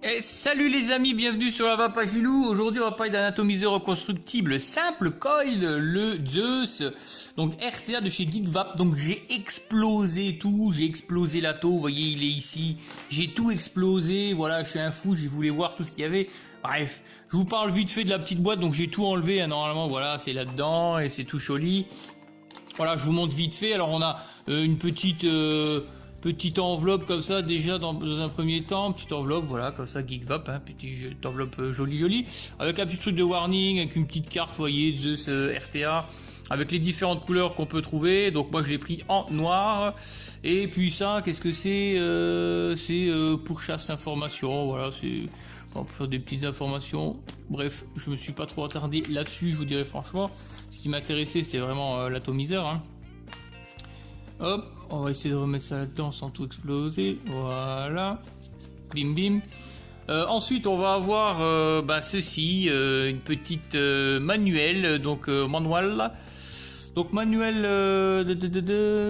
Et salut les amis, bienvenue sur la Vapagilou. Aujourd'hui on va parler d'un atomiseur reconstructible simple coil, le Zeus, donc RTA de chez GeekVap. Donc j'ai explosé tout, j'ai explosé l'atto, vous voyez il est ici, j'ai tout explosé, voilà je suis un fou, j'ai voulu voir tout ce qu'il y avait. Bref, je vous parle vite fait de la petite boîte, donc j'ai tout enlevé, hein, normalement voilà c'est là-dedans et c'est tout joli. Voilà je vous montre vite fait, alors on a une petite enveloppe comme ça déjà dans un premier temps, petite enveloppe voilà comme ça GeekVap, hein, petite enveloppe jolie avec un petit truc de warning, avec une petite carte, vous voyez Zeus RTA avec les différentes couleurs qu'on peut trouver. Donc moi je l'ai pris en noir. Et puis ça qu'est-ce que c'est pour chasse information, voilà c'est pour faire des petites informations. Bref, je me suis pas trop attardé là-dessus, je vous dirais franchement. Ce qui m'intéressait c'était vraiment l'atomiseur, hein. Hop, on va essayer de remettre ça là-dedans sans tout exploser. Voilà. Bim bim. Ensuite, on va avoir ceci, une petite manuel, donc manuel. Donc manuel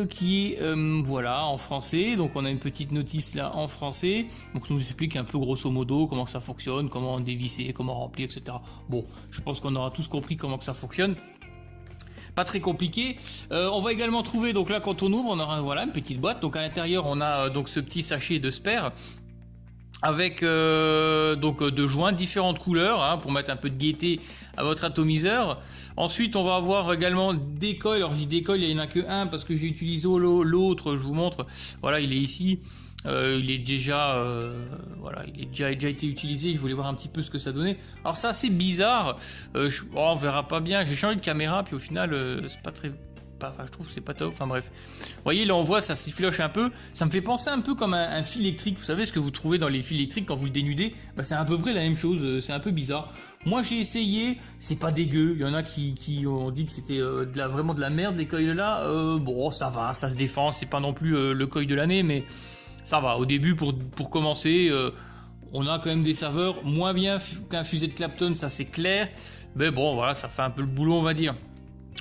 qui est voilà en français. Donc on a une petite notice là en français. Donc ça nous explique un peu grosso modo comment ça fonctionne, comment dévisser, comment remplir, etc. Bon, je pense qu'on aura tous compris comment que ça fonctionne. Pas très compliqué. On va également trouver, donc là quand on ouvre on aura voilà une petite boîte, donc à l'intérieur on a donc ce petit sachet de spare avec donc de joints différentes couleurs, hein, pour mettre un peu de gaieté à votre atomiseur. Ensuite on va avoir également des coils. Alors je dis des coils, il n'y en a que un parce que j'ai utilisé l'autre, je vous montre, voilà il est ici. Il est déjà voilà, il est déjà été utilisé. Je voulais voir un petit peu ce que ça donnait. Alors c'est assez bizarre. On verra pas bien. J'ai changé de caméra puis au final c'est pas très. Enfin, je trouve que c'est pas top. Enfin bref. Vous voyez là on voit ça s'effiloche un peu. Ça me fait penser un peu comme un fil électrique. Vous savez ce que vous trouvez dans les fils électriques quand vous le dénudez. Bah, c'est à peu près la même chose. C'est un peu bizarre. Moi j'ai essayé. C'est pas dégueu. Il y en a qui ont dit que c'était vraiment de la merde les coils là. Bon ça va, ça se défend. C'est pas non plus le coil de l'année mais ça va, au début pour commencer, on a quand même des saveurs, moins bien qu'un fusée de Clapton, ça c'est clair, mais bon voilà, ça fait un peu le boulot on va dire.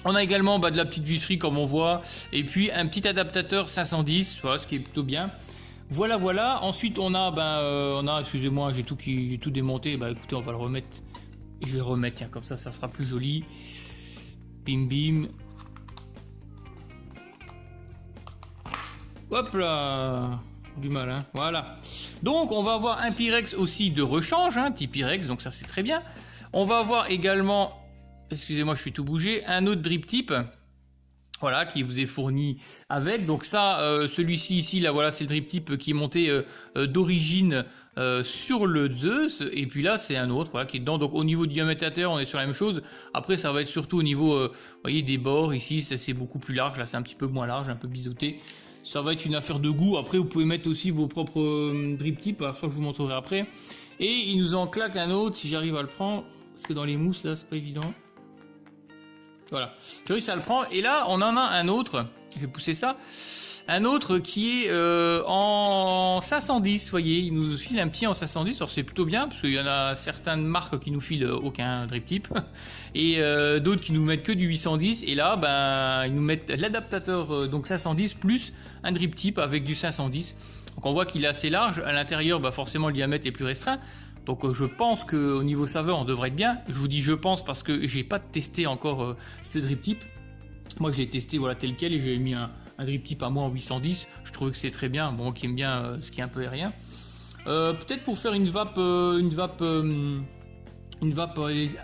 On a également de la petite visserie comme on voit, et puis un petit adaptateur 510, voilà, ce qui est plutôt bien. Voilà, ensuite on a, excusez-moi, j'ai tout démonté, bah écoutez on va le remettre, je vais le remettre, tiens, comme ça sera plus joli. Bim bim. Hop là, du mal, hein, voilà. Donc on va avoir un Pyrex aussi de rechange, hein, petit Pyrex, donc ça c'est très bien. On va avoir également, excusez-moi je suis tout bougé, un autre drip tip, voilà, qui vous est fourni avec. Donc ça, celui-ci ici, là voilà, c'est le drip tip qui est monté d'origine sur le Zeus, et puis là c'est un autre, voilà, qui est dedans. Donc au niveau du diamètre on est sur la même chose. Après ça va être surtout au niveau, vous voyez, des bords ici, c'est beaucoup plus large, là c'est un petit peu moins large, un peu biseauté. Ça va être une affaire de goût. Après vous pouvez mettre aussi vos propres drip tips, alors ça je vous montrerai après. Et il nous en claque un autre si j'arrive à le prendre, parce que dans les mousses là c'est pas évident. Voilà, j'ai réussi à le prendre. Et là on en a un autre, je vais pousser ça, un autre qui est en 510, vous voyez, il nous file un petit en 510, alors c'est plutôt bien, parce qu'il y en a certaines marques qui nous filent aucun drip tip, et d'autres qui nous mettent que du 810, et là, ben, ils nous mettent l'adaptateur donc 510 plus un drip tip avec du 510, donc on voit qu'il est assez large, à l'intérieur, ben, forcément le diamètre est plus restreint, donc je pense qu'au niveau saveur on devrait être bien. Je vous dis je pense parce que j'ai pas testé encore ce drip tip. Moi je l'ai testé voilà tel quel et j'ai mis un drip tip à moi en 810, je trouvais que c'est très bien, bon qui aime bien ce qui est un peu aérien. Peut-être pour faire une vape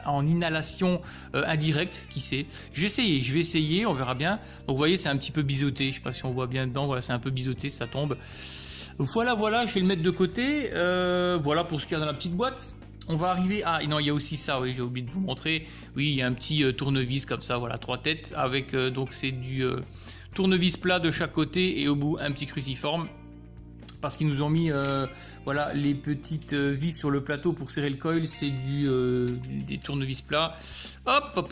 en inhalation indirecte, qui sait. Je vais essayer, on verra bien. Donc vous voyez c'est un petit peu biseauté, je sais pas si on voit bien dedans, voilà c'est un peu biseauté, ça tombe. Voilà, je vais le mettre de côté, voilà pour ce qu'il y a dans la petite boîte. On va arriver à... Non, il y a aussi ça, oui, j'ai oublié de vous montrer. Oui, il y a un petit tournevis comme ça, voilà, 3 têtes, avec, donc c'est du tournevis plat de chaque côté, et au bout, un petit cruciforme. Parce qu'ils nous ont mis, voilà, les petites vis sur le plateau pour serrer le coil, c'est des tournevis plats. Hop,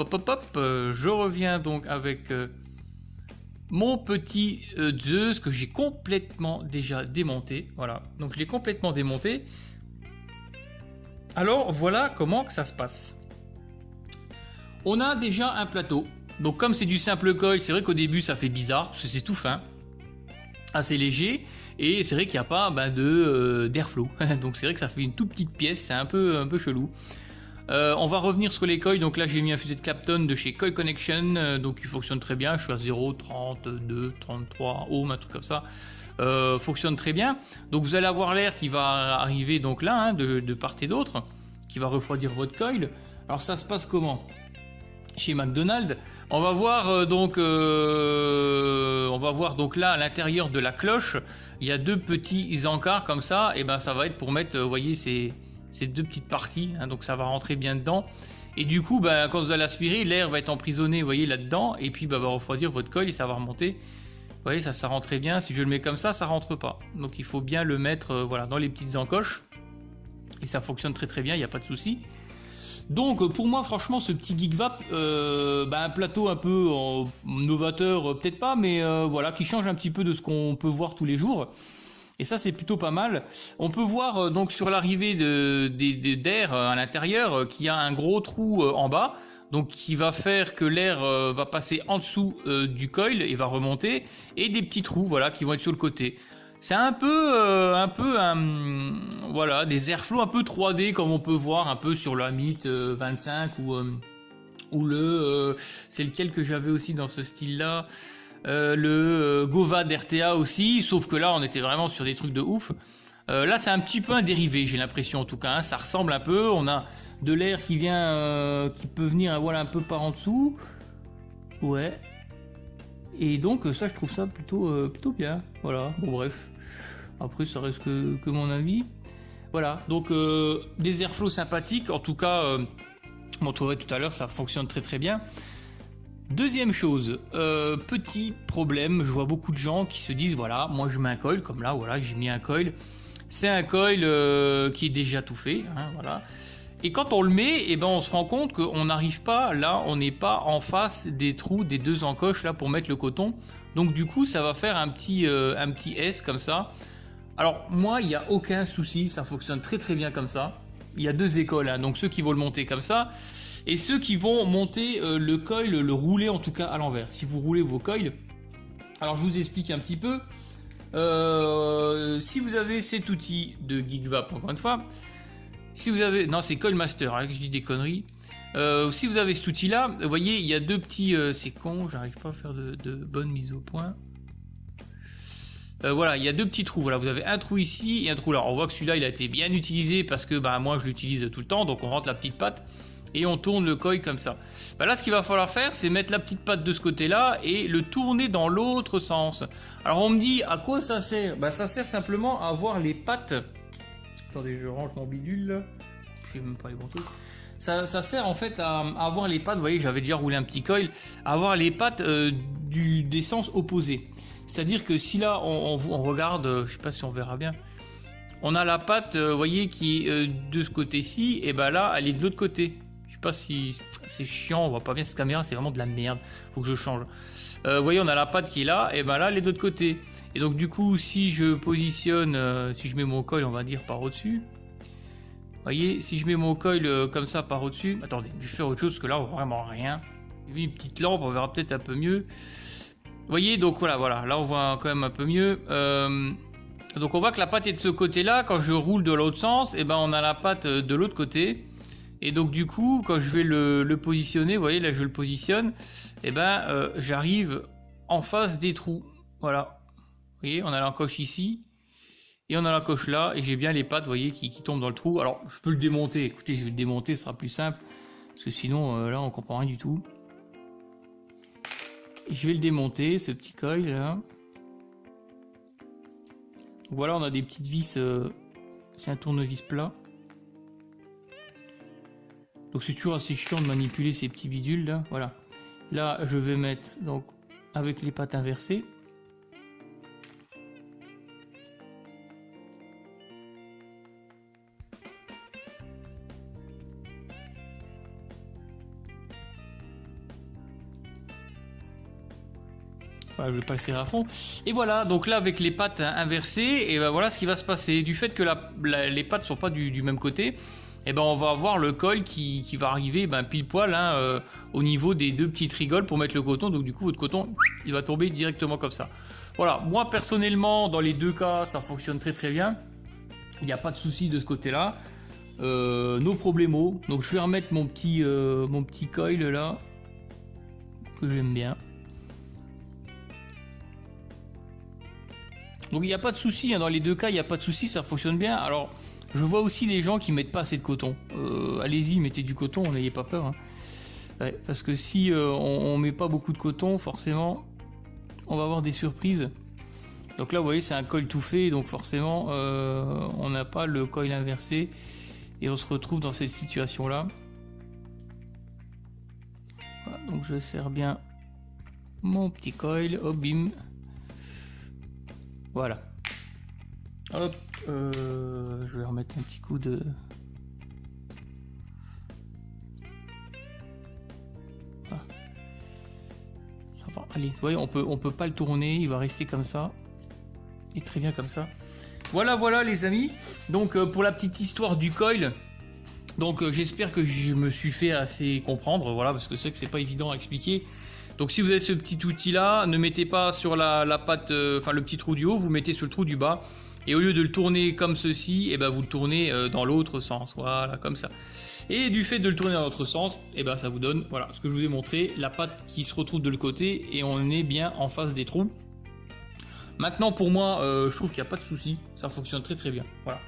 je reviens donc avec... mon petit Zeus que j'ai complètement déjà démonté, voilà, donc je l'ai complètement démonté. Alors voilà comment que ça se passe. On a déjà un plateau, donc comme c'est du simple coil, c'est vrai qu'au début ça fait bizarre, parce que c'est tout fin. assez léger, et c'est vrai qu'il n'y a pas de d'airflow. Donc c'est vrai que ça fait une toute petite pièce, c'est un peu chelou. On va revenir sur les coils. Donc là j'ai mis un fusil de Clapton de chez Coil Connection, donc il fonctionne très bien. Je suis à 0, 32, 33 ohms, un truc comme ça. Fonctionne très bien. Donc vous allez avoir l'air qui va arriver donc là, hein, de part et d'autre, qui va refroidir votre coil. Alors ça se passe comment? Chez McDonald's, on va voir donc là à l'intérieur de la cloche, il y a deux petits encarts comme ça, et ben ça va être pour mettre, vous voyez, ces deux petites parties, hein, donc ça va rentrer bien dedans. Et du coup, quand vous allez aspirer, l'air va être emprisonné, vous voyez, là-dedans, et puis va refroidir votre coil et ça va remonter. Vous voyez, ça rentre très bien. Si je le mets comme ça rentre pas. Donc il faut bien le mettre voilà, dans les petites encoches, et ça fonctionne très très bien, il n'y a pas de souci. Donc pour moi franchement ce petit GeekVap, un plateau un peu novateur, peut-être pas, mais voilà, qui change un petit peu de ce qu'on peut voir tous les jours. Et ça c'est plutôt pas mal. On peut voir donc sur l'arrivée d'air à l'intérieur qu'il y a un gros trou en bas, donc qui va faire que l'air va passer en dessous du coil et va remonter, et des petits trous voilà qui vont être sur le côté. C'est un peu voilà, des airflows un peu 3D comme on peut voir un peu sur la Myth 25 ou le c'est lequel que j'avais aussi dans ce style là, le Govad RTA aussi, sauf que là on était vraiment sur des trucs de ouf. Là c'est un petit peu un dérivé, j'ai l'impression en tout cas, hein, ça ressemble un peu, on a de l'air qui vient qui peut venir voilà, un peu par en dessous, ouais. Et donc ça je trouve ça plutôt bien, voilà, bon bref, après ça reste que mon avis, voilà, donc des airflows sympathiques, en tout cas, je montrerai tout à l'heure, ça fonctionne très très bien. Deuxième chose, petit problème, je vois beaucoup de gens qui se disent, voilà, moi je mets un coil, comme là, voilà, j'ai mis un coil, c'est un coil qui est déjà tout fait, hein, voilà. Et quand on le met, eh ben on se rend compte qu'on n'arrive pas, là on n'est pas en face des trous des deux encoches là pour mettre le coton. Donc du coup ça va faire un petit S comme ça. Alors moi il n'y a aucun souci, ça fonctionne très très bien comme ça. Il y a deux écoles, hein, donc ceux qui vont le monter comme ça et ceux qui vont monter le coil, le rouler en tout cas à l'envers. Si vous roulez vos coils, alors je vous explique un petit peu. Si vous avez cet outil de GeekVap, encore une fois, si vous avez, non c'est Coilmaster, hein, je dis des conneries. Si vous avez cet outil là, vous voyez il y a deux petits, c'est con, j'arrive pas à faire de bonne mise au point. Voilà, il y a deux petits trous, voilà, vous avez un trou ici et un trou là. On voit que celui-là il a été bien utilisé parce que moi je l'utilise tout le temps, donc on rentre la petite patte et on tourne le coil comme ça. Là ce qu'il va falloir faire c'est mettre la petite patte de ce côté là et le tourner dans l'autre sens. Alors on me dit à quoi ça sert? Ça sert simplement à avoir les pattes. Attendez, je range mon bidule là. Je sais même pas les bons trucs. Ça sert en fait à avoir les pattes, vous voyez, j'avais déjà roulé un petit coil, à avoir les pattes des sens opposés. C'est-à-dire que si là on regarde, je sais pas si on verra bien, on a la patte, vous voyez, qui est de ce côté-ci, et là elle est de l'autre côté. Je sais pas si c'est chiant, on voit pas bien cette caméra, c'est vraiment de la merde, faut que je change. Vous voyez, on a la patte qui est là, et là elle est de l'autre côté. Et donc du coup, si je positionne, si je mets mon coil, on va dire par au-dessus. Vous voyez, si je mets mon coil comme ça par au-dessus, attendez, je vais faire autre chose parce que là on voit vraiment rien. J'ai mis une petite lampe, on verra peut-être un peu mieux. Vous voyez, donc voilà, là on voit quand même un peu mieux. Donc on voit que la patte est de ce côté-là. Quand je roule de l'autre sens, on a la patte de l'autre côté. Et donc du coup, quand je vais le positionner, vous voyez, là je le positionne, j'arrive en face des trous. Voilà. Vous voyez, on a l'encoche ici. Et on a la coche là, et j'ai bien les pattes, vous voyez, qui tombent dans le trou. Alors, je peux le démonter. Écoutez, je vais le démonter, ce sera plus simple. Parce que sinon, là, on comprend rien du tout. Je vais le démonter, ce petit coil là. Donc, voilà, on a des petites vis. C'est un tournevis plat. Donc, c'est toujours assez chiant de manipuler ces petits bidules là. Voilà. Là, je vais mettre, donc, avec les pattes inversées. Voilà, je vais pas le serrer à fond. Et voilà, donc là avec les pattes inversées, et voilà ce qui va se passer. Du fait que les pattes sont pas du même côté, et ben on va avoir le coil qui va arriver pile poil hein, au niveau des deux petites rigoles pour mettre le coton. Donc du coup votre coton il va tomber directement comme ça. Voilà, moi personnellement dans les deux cas ça fonctionne très très bien. Il n'y a pas de souci de ce côté là. No problemo. Donc je vais remettre mon petit coil là que j'aime bien. Donc il n'y a pas de souci hein, dans les deux cas, il n'y a pas de souci, ça fonctionne bien. Alors je vois aussi des gens qui mettent pas assez de coton. Allez-y, mettez du coton, n'ayez pas peur. Hein. Ouais, parce que si on met pas beaucoup de coton, forcément on va avoir des surprises. Donc là vous voyez c'est un coil tout fait, donc forcément on n'a pas le coil inversé et on se retrouve dans cette situation là. Voilà, donc je serre bien mon petit coil, hop bim. Voilà. Hop, je vais remettre un petit coup de... Voilà. Ça va, allez, vous voyez, on peut pas le tourner, il va rester comme ça. Et très bien comme ça. Voilà, voilà les amis. Donc pour la petite histoire du coil, donc j'espère que je me suis fait assez comprendre, voilà, parce que c'est que c'est pas évident à expliquer. Donc si vous avez ce petit outil là, ne mettez pas sur la patte, enfin le petit trou du haut, vous mettez sur le trou du bas. Et au lieu de le tourner comme ceci, et ben vous le tournez dans l'autre sens, voilà, comme ça. Et du fait de le tourner dans l'autre sens, et ben ça vous donne, voilà, ce que je vous ai montré, la patte qui se retrouve de l'autre côté et on est bien en face des trous. Maintenant pour moi, je trouve qu'il n'y a pas de souci, ça fonctionne très très bien, voilà.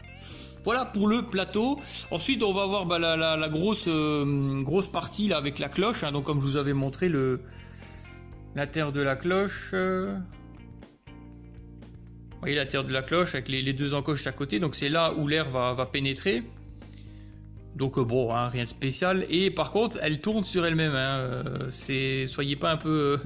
Voilà pour le plateau. Ensuite on va voir la grosse partie là avec la cloche, hein, donc comme je vous avais montré la terre de la cloche. Vous voyez la terre de la cloche avec les deux encoches à côté, donc c'est là où l'air va pénétrer. Donc bon, hein, rien de spécial. Et par contre, elle tourne sur elle-même. Hein, soyez pas un peu...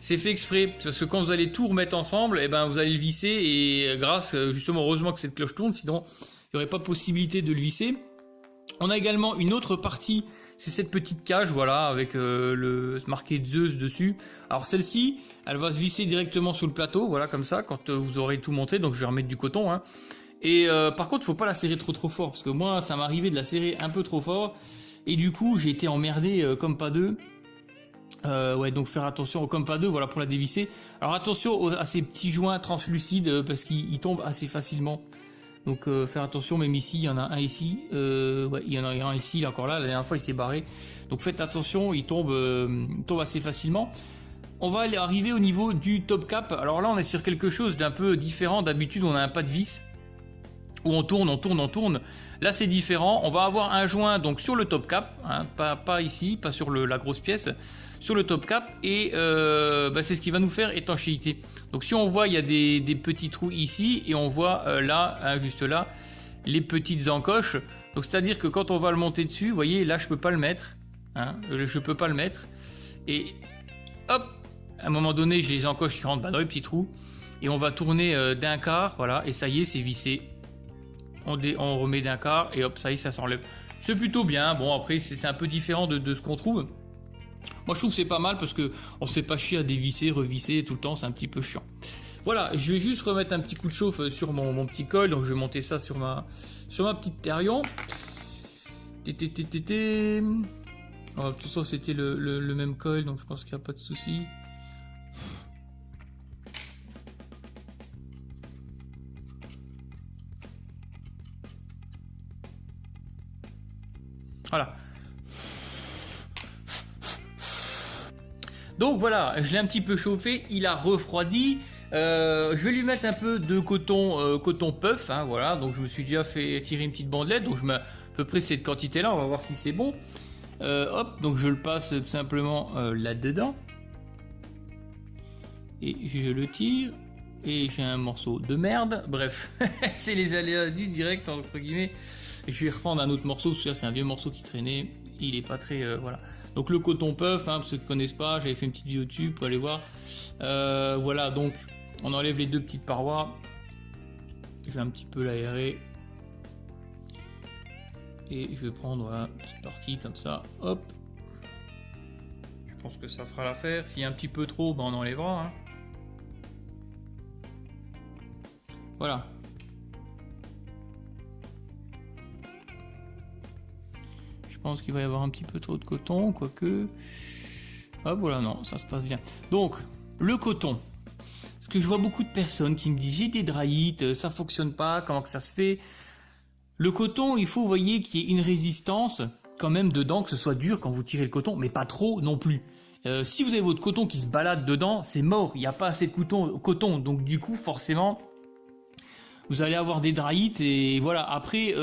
c'est fait exprès, parce que quand vous allez tout remettre ensemble, et ben vous allez le visser, et grâce, justement, heureusement que cette cloche tourne, sinon il n'y aurait pas possibilité de le visser. On a également une autre partie, c'est cette petite cage, voilà, avec le marqué Zeus dessus. Alors celle-ci, elle va se visser directement sur le plateau, voilà, comme ça, quand vous aurez tout monté. Donc je vais remettre du coton, hein. Et par contre, il ne faut pas la serrer trop fort, parce que moi, ça m'arrivait de la serrer un peu trop fort. Et du coup, j'ai été emmerdé comme pas deux. Ouais, donc faire attention comme pas deux, voilà, pour la dévisser. Alors attention à ces petits joints translucides, parce qu'ils tombent assez facilement. Donc faire attention, même ici, il y en a un ici, ouais, il y en a un ici, il est encore là, la dernière fois il s'est barré. Donc faites attention, il tombe assez facilement. On va arriver au niveau du top cap. Alors là on est sur quelque chose d'un peu différent. D'habitude on a un pas de vis, où on tourne. Là c'est différent, on va avoir un joint donc sur le top cap, hein, pas ici, pas sur la grosse pièce, sur le top cap, et c'est ce qui va nous faire étanchéité. Donc si on voit, il y a des petits trous ici, et on voit là, hein, juste là, les petites encoches. Donc c'est à dire que quand on va le monter dessus, vous voyez là je peux pas le mettre, hein, je peux pas le mettre, et hop, à un moment donné j'ai les encoches qui rentrent dans les petits trous, et on va tourner d'un quart, voilà, et ça y est, c'est vissé. On remet d'un quart et hop, ça y est, ça s'enlève. C'est plutôt bien. Bon, après, c'est un peu différent de ce qu'on trouve. Moi, je trouve que c'est pas mal parce que on se fait pas chier à dévisser, revisser tout le temps, c'est un petit peu chiant. Voilà, je vais juste remettre un petit coup de chauffe sur mon petit coil. Donc, je vais monter ça sur ma petite Therion. Alors, tout ça, c'était le même coil, donc je pense qu'il n'y a pas de souci. Voilà. Donc voilà, je l'ai un petit peu chauffé, il a refroidi. Je vais lui mettre un peu de coton puff, hein, voilà. Donc je me suis déjà fait tirer une petite bandelette, donc je mets à peu près cette quantité-là, on va voir si c'est bon. Hop, donc je le passe tout simplement là-dedans. Et je le tire. Et j'ai un morceau de merde. Bref, c'est les aléas du direct, entre guillemets. Je vais reprendre un autre morceau, parce que c'est un vieux morceau qui traînait. Il est pas très... voilà. Donc le coton puff, hein, pour ceux qui ne connaissent pas, j'avais fait une petite vidéo dessus, vous pouvez aller voir. Voilà, donc on enlève les deux petites parois. Je vais un petit peu l'aérer. Et je vais prendre voilà, une petite partie comme ça. Hop. Je pense que ça fera l'affaire. S'il y a un petit peu trop, ben on enlèvera. Hein. Voilà. pense qu'il va y avoir un petit peu trop de coton, quoique... Ah voilà, non, ça se passe bien. Donc, le coton. Parce que je vois beaucoup de personnes qui me disent, j'ai des dry-it, ça fonctionne pas, comment que ça se fait? Le coton, il faut, vous voyez, qu'il y ait une résistance quand même dedans, que ce soit dur quand vous tirez le coton, mais pas trop non plus. Si vous avez votre coton qui se balade dedans, c'est mort, il n'y a pas assez de coton, donc du coup, forcément... Vous allez avoir des dry-it et voilà. Après,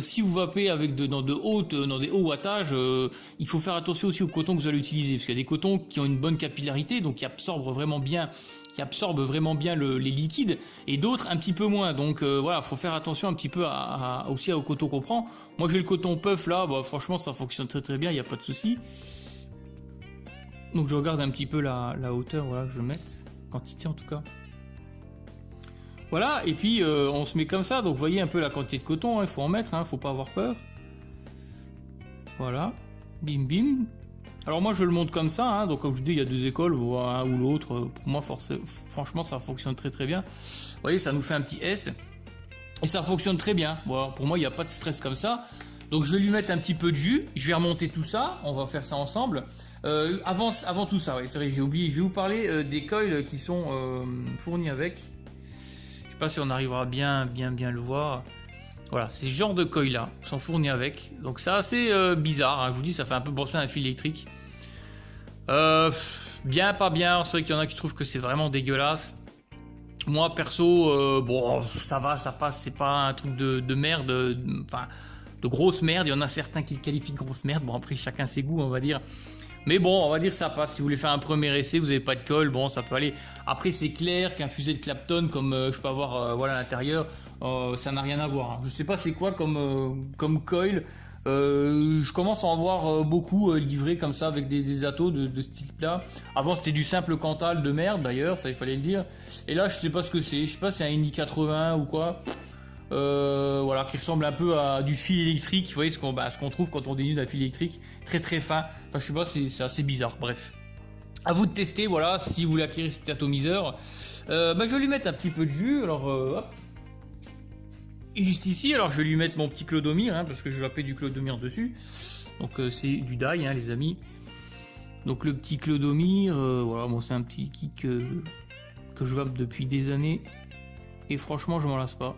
si vous vapez avec dans des hauts wattages, il faut faire attention aussi au coton que vous allez utiliser, parce qu'il y a des cotons qui ont une bonne capillarité, donc qui absorbent vraiment bien, les liquides, et d'autres un petit peu moins. Donc voilà, faut faire attention un petit peu aussi au coton qu'on prend. Moi, j'ai le coton puff là, bah, franchement, ça fonctionne très très bien, il n'y a pas de souci. Donc je regarde un petit peu la hauteur, voilà, que je vais mettre, quantité en tout cas. Voilà, et puis on se met comme ça, donc vous voyez un peu la quantité de coton, il faut en mettre, faut pas avoir peur. Voilà, bim bim. Alors moi je le monte comme ça, donc comme je vous dis, il y a deux écoles, un ou l'autre. Pour moi, franchement, ça fonctionne très très bien. Vous voyez, ça nous fait un petit S, et ça fonctionne très bien. Voilà, pour moi, il n'y a pas de stress comme ça. Donc je vais lui mettre un petit peu de jus, je vais remonter tout ça, on va faire ça ensemble. Avant tout ça, ouais, c'est vrai, j'ai oublié, je vais vous parler des coils qui sont fournis avec. Je sais pas si on arrivera bien le voir. Voilà, c'est ce genre de coils là sont fournis avec. Donc c'est assez bizarre, je vous dis, ça fait un peu penser à un fil électrique. Bien, pas bien, c'est vrai qu'il y en a qui trouvent que c'est vraiment dégueulasse. Moi perso, bon, ça va, ça passe, c'est pas un truc de merde, de grosse merde. Il y en a certains qui le qualifient de grosse merde. Bon, après chacun ses goûts, on va dire. Mais bon, on va dire ça passe. Si vous voulez faire un premier essai, vous n'avez pas de colle, bon, ça peut aller. Après, c'est clair qu'un fusil de Clapton, comme je peux avoir voilà, à l'intérieur, ça n'a rien à voir. Je sais pas c'est quoi comme coil. Je commence à en voir beaucoup livrés comme ça avec des atos de ce type-là. Avant, c'était du simple Cantal de merde d'ailleurs, ça il fallait le dire. Et là, je sais pas ce que c'est. Je sais pas si c'est un Indy 80 ou quoi. Voilà, qui ressemble un peu à du fil électrique. Vous voyez ce qu'on trouve quand on dénude un fil électrique, très très fin. Enfin, je sais pas, c'est assez bizarre. Bref, à vous de tester. Voilà, si vous voulez acquérir cet atomiseur, je vais lui mettre un petit peu de jus. Alors, hop, et juste ici. Alors, je vais lui mettre mon petit Clodomir, parce que je vais appeler du Clodomir dessus. Donc, c'est du dye, les amis. Donc, le petit Clodomir, voilà, bon, c'est un petit liquide que je vape depuis des années. Et franchement, je m'en lasse pas.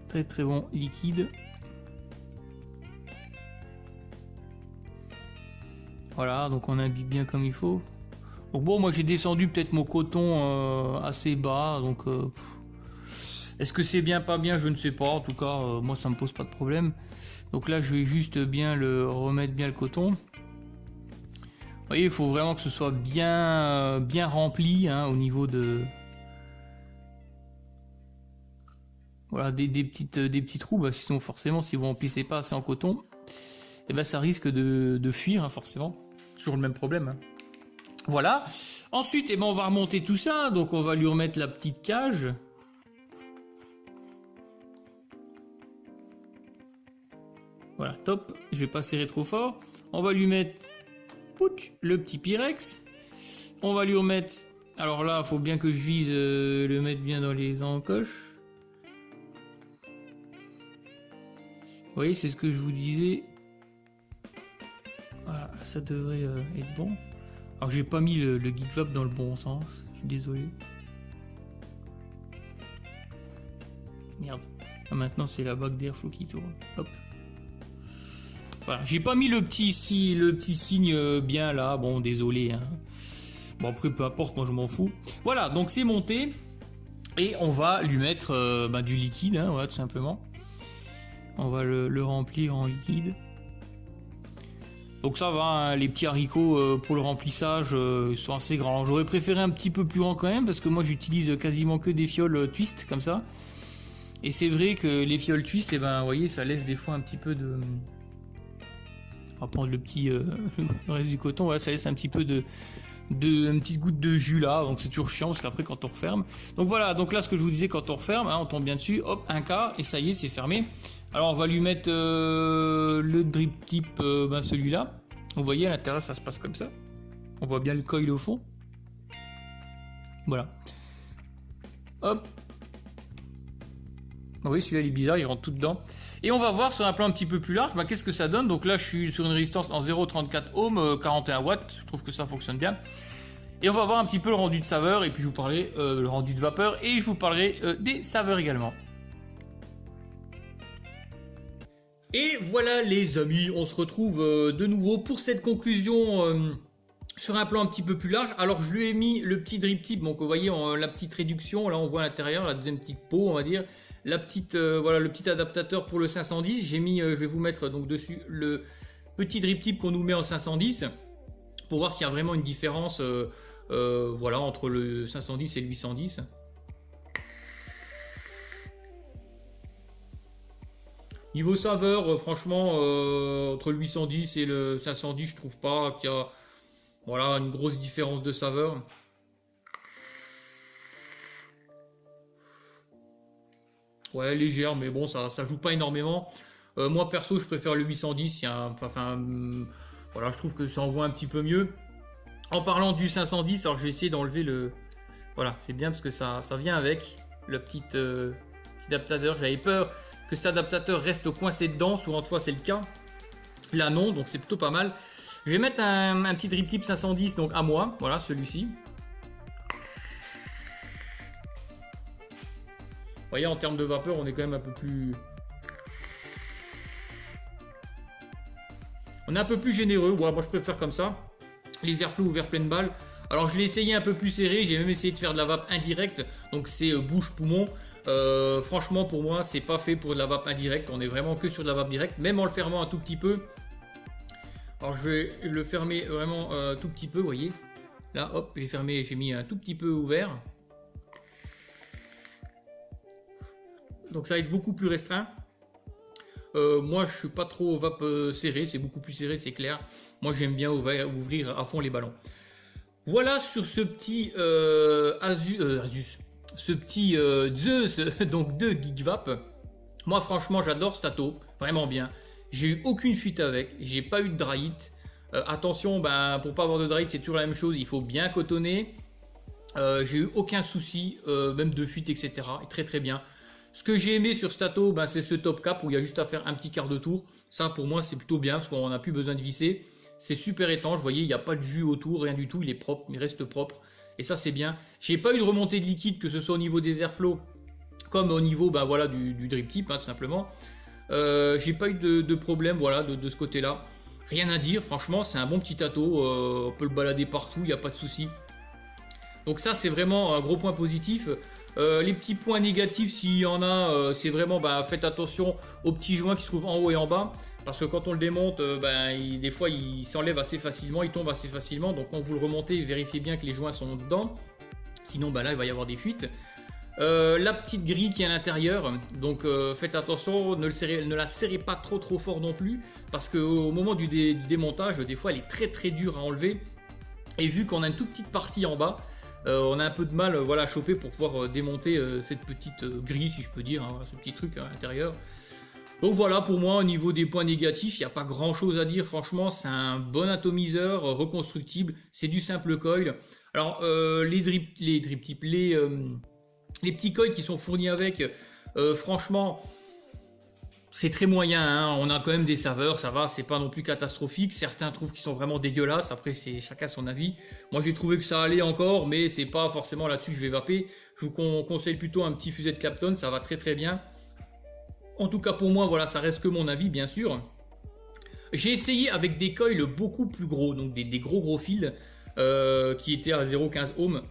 Très très bon liquide. Voilà, donc on imbibe bien comme il faut. Donc bon, moi j'ai descendu peut-être mon coton assez bas, donc est-ce que c'est bien, pas bien, je ne sais pas. En tout cas, moi ça me pose pas de problème. Donc là, je vais juste bien remettre bien le coton. Vous voyez, il faut vraiment que ce soit bien rempli au niveau de... Voilà, des petits trous, sinon forcément si vous remplissez pas assez en coton, ça risque de fuir, forcément. Toujours le même problème. Voilà. Ensuite, on va remonter tout ça, donc on va lui remettre la petite cage. Voilà, top. Je vais pas serrer trop fort. On va lui mettre le petit Pyrex. On va lui remettre... Alors là, il faut bien que je vise le mettre bien dans les encoches. Vous voyez, c'est ce que je vous disais. Voilà, ça devrait être bon. Alors, j'ai pas mis le Geek Vape dans le bon sens. Je suis désolé. Merde. Ah, maintenant, c'est la bague d'airflow qui tourne. Hop. Voilà, j'ai pas mis le petit signe bien là. Bon, désolé. Bon, après, peu importe, moi je m'en fous. Voilà, donc c'est monté. Et on va lui mettre du liquide, voilà, tout simplement. On va le remplir en liquide. Donc ça va, les petits haricots pour le remplissage sont assez grands. J'aurais préféré un petit peu plus grand quand même, parce que moi j'utilise quasiment que des fioles twist comme ça. Et c'est vrai que les fioles twist, vous voyez, ça laisse des fois un petit peu de... On va prendre le reste du coton, voilà, ça laisse un petit peu une petite goutte de jus là, donc c'est toujours chiant parce qu'après quand on referme. Donc voilà, donc là ce que je vous disais, quand on referme, on tombe bien dessus, hop, un cas, et ça y est, c'est fermé. Alors on va lui mettre le drip tip, celui-là. Vous voyez à l'intérieur ça se passe comme ça. On voit bien le coil au fond. Voilà. Hop. Oui, celui-là il est bizarre, il rentre tout dedans. Et on va voir sur un plan un petit peu plus large, bah, qu'est-ce que ça donne. Donc là je suis sur une résistance en 0,34 ohms, 41 watts, je trouve que ça fonctionne bien. Et on va voir un petit peu le rendu de saveur, et puis je vous parlerai le rendu de vapeur, et je vous parlerai des saveurs également. Et voilà les amis, on se retrouve de nouveau pour cette conclusion sur un plan un petit peu plus large. Alors je lui ai mis le petit drip tip, donc vous voyez la petite réduction, là on voit à l'intérieur, la deuxième petite peau on va dire. La petite, voilà le petit adaptateur pour le 510, j'ai mis, je vais vous mettre donc dessus le petit drip tip qu'on nous met en 510, pour voir s'il y a vraiment une différence voilà, entre le 510 et le 810. Niveau saveur, franchement, entre le 810 et le 510, je trouve pas qu'il y a voilà, une grosse différence de saveur. Ouais, légère, mais bon, ça joue pas énormément. Moi, perso, je préfère le 810. Voilà, je trouve que ça envoie un petit peu mieux. En parlant du 510, alors je vais essayer d'enlever le... Voilà, c'est bien parce que ça vient avec le petit adaptateur. J'avais peur que cet adaptateur reste coincé dedans. Souvent, fois, c'est le cas. Là, non, donc c'est plutôt pas mal. Je vais mettre un petit drip tip 510, donc à moi. Voilà, celui-ci. Vous voyez, en termes de vapeur, on est quand même un peu plus... On est un peu plus généreux. Ouais, moi, je préfère comme ça. Les airflow ouverts pleine balle. Alors, je l'ai essayé un peu plus serré. J'ai même essayé de faire de la vape indirecte. Donc, c'est bouche-poumon. Franchement, pour moi, c'est pas fait pour de la vape indirecte. On est vraiment que sur de la vape directe. Même en le fermant un tout petit peu. Alors, je vais le fermer vraiment un tout petit peu, vous voyez. Là, hop, j'ai fermé, j'ai mis un tout petit peu ouvert. Donc ça va être beaucoup plus restreint. Moi je suis pas trop vape serré, c'est beaucoup plus serré, c'est clair. Moi j'aime bien ouvrir à fond les ballons. Voilà sur ce petit ce petit Zeus donc de GeekVape. Moi franchement j'adore ce tato, vraiment bien. J'ai eu aucune fuite avec, j'ai pas eu de dry hit. Attention, ben, pour pas avoir de dry hit c'est toujours la même chose, il faut bien cotonner. J'ai eu aucun souci, même de fuite etc. Et très très bien. Ce que j'ai aimé sur Stato, ben, c'est ce top cap où il y a juste à faire un petit quart de tour. Ça pour moi c'est plutôt bien parce qu'on n'a plus besoin de visser. C'est super étanche, vous voyez il n'y a pas de jus autour, rien du tout, il est propre, il reste propre. Et ça c'est bien. J'ai pas eu de remontée de liquide que ce soit au niveau des airflows comme au niveau ben, voilà, du drip tip hein, tout simplement. J'ai pas eu de problème voilà, de ce côté là. Rien à dire, franchement c'est un bon petit tato, on peut le balader partout, il n'y a pas de souci. Donc ça c'est vraiment un gros point positif. Les petits points négatifs s'il y en a, c'est vraiment bah, faites attention aux petits joints qui se trouvent en haut et en bas. Parce que quand on le démonte, des fois il s'enlève assez facilement, il tombe assez facilement. Donc quand vous le remontez, vérifiez bien que les joints sont dedans. Sinon là il va y avoir des fuites. La petite grille qui est à l'intérieur, donc faites attention, ne la serrez pas trop fort non plus. Parce qu'au moment du démontage, des fois elle est très dure à enlever. Et vu qu'on a une toute petite partie en bas, on a un peu de mal voilà, à choper pour pouvoir démonter cette petite grille si je peux dire, hein, ce petit truc à l'intérieur. Donc voilà pour moi au niveau des points négatifs, il n'y a pas grand chose à dire franchement, c'est un bon atomiseur reconstructible, c'est du simple coil. Alors les petits coils qui sont fournis avec, franchement c'est très moyen, hein. On a quand même des saveurs, ça va, c'est pas non plus catastrophique. Certains trouvent qu'ils sont vraiment dégueulasses, après c'est chacun son avis. Moi j'ai trouvé que ça allait encore, mais c'est pas forcément là-dessus que je vais vaper. Je vous conseille plutôt un petit fuset de Clapton, ça va très bien. En tout cas pour moi, voilà, ça reste que mon avis bien sûr. J'ai essayé avec des coils beaucoup plus gros, donc des gros fils qui étaient à 0,15 ohms.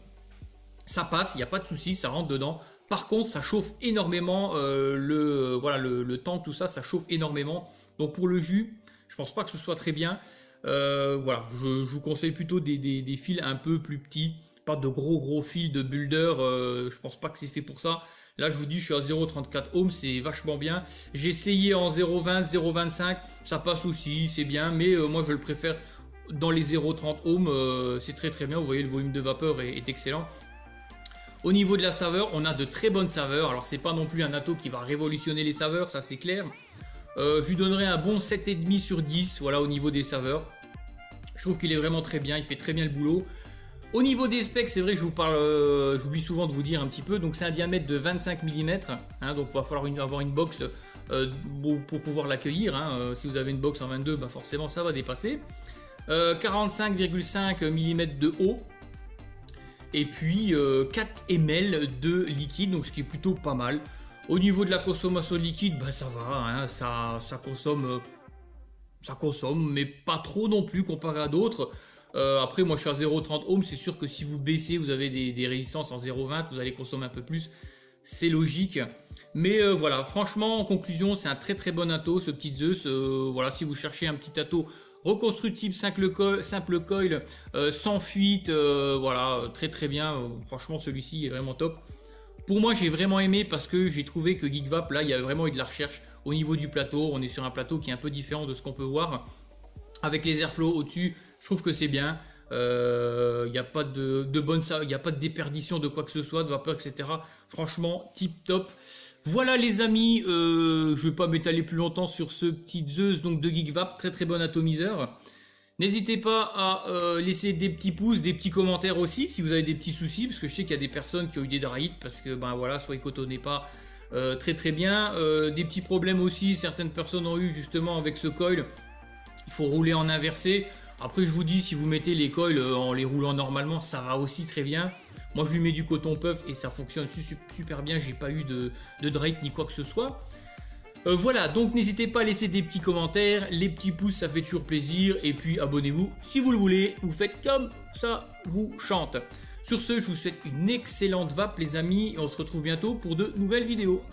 Ça passe, il n'y a pas de souci, ça rentre dedans. Par contre, ça chauffe énormément le tank, tout ça, ça chauffe énormément. Donc pour le jus, je pense pas que ce soit très bien. Voilà, je vous conseille plutôt des fils un peu plus petits, pas de gros fils de builder. Je pense pas que c'est fait pour ça. Là, je vous dis, je suis à 0,34 ohms, c'est vachement bien. J'ai essayé en 0,20, 0,25, ça passe aussi, c'est bien. Mais moi, je le préfère dans les 0,30 ohms, c'est très bien. Vous voyez, le volume de vapeur est excellent. Au niveau de la saveur, on a de très bonnes saveurs. Alors c'est pas non plus un Atto qui va révolutionner les saveurs, ça c'est clair. Je lui donnerai un bon 7,5 sur 10 voilà, au niveau des saveurs. Je trouve qu'il est vraiment très bien, il fait très bien le boulot. Au niveau des specs, c'est vrai que je vous parle, j'oublie souvent de vous dire un petit peu, donc c'est un diamètre de 25 mm, hein, donc il va falloir avoir une box pour pouvoir l'accueillir, hein. Si vous avez une box en 22, bah forcément ça va dépasser. 45,5 mm de haut, et puis 4 ml de liquide, donc ce qui est plutôt pas mal. Au niveau de la consommation de liquide, bah ça va, hein, ça consomme, mais pas trop non plus comparé à d'autres. Après, moi je suis à 0,30 ohms, c'est sûr que si vous baissez, vous avez des résistances en 0,20, vous allez consommer un peu plus, c'est logique. Mais voilà, franchement, en conclusion, c'est un très très bon atto, ce petit Zeus. Voilà, si vous cherchez un petit atto reconstructible, simple coil, sans fuite, voilà, très très bien. Franchement, celui-ci est vraiment top. Pour moi, j'ai vraiment aimé parce que j'ai trouvé que GeekVap, là, il y a vraiment eu de la recherche au niveau du plateau. On est sur un plateau qui est un peu différent de ce qu'on peut voir. Avec les airflows au-dessus, je trouve que c'est bien. Il n'y a pas il n'y a pas de déperdition de quoi que ce soit, de vapeur, etc. Franchement, tip top. Voilà les amis, je ne vais pas m'étaler plus longtemps sur ce petit Zeus donc de GeekVap, très très bon atomiseur. N'hésitez pas à laisser des petits pouces, des petits commentaires aussi si vous avez des petits soucis, parce que je sais qu'il y a des personnes qui ont eu des dry parce que ben voilà, soit ils cotonnaient pas très très bien. Des petits problèmes aussi, certaines personnes ont eu justement avec ce coil, il faut rouler en inversé. Après je vous dis, si vous mettez les coils en les roulant normalement, ça va aussi très bien. Moi je lui mets du coton puff et ça fonctionne super bien, j'ai pas eu de drake ni quoi que ce soit. Voilà, donc n'hésitez pas à laisser des petits commentaires, les petits pouces ça fait toujours plaisir, et puis abonnez-vous si vous le voulez, vous faites comme ça vous chante. Sur ce, je vous souhaite une excellente vape les amis, et on se retrouve bientôt pour de nouvelles vidéos.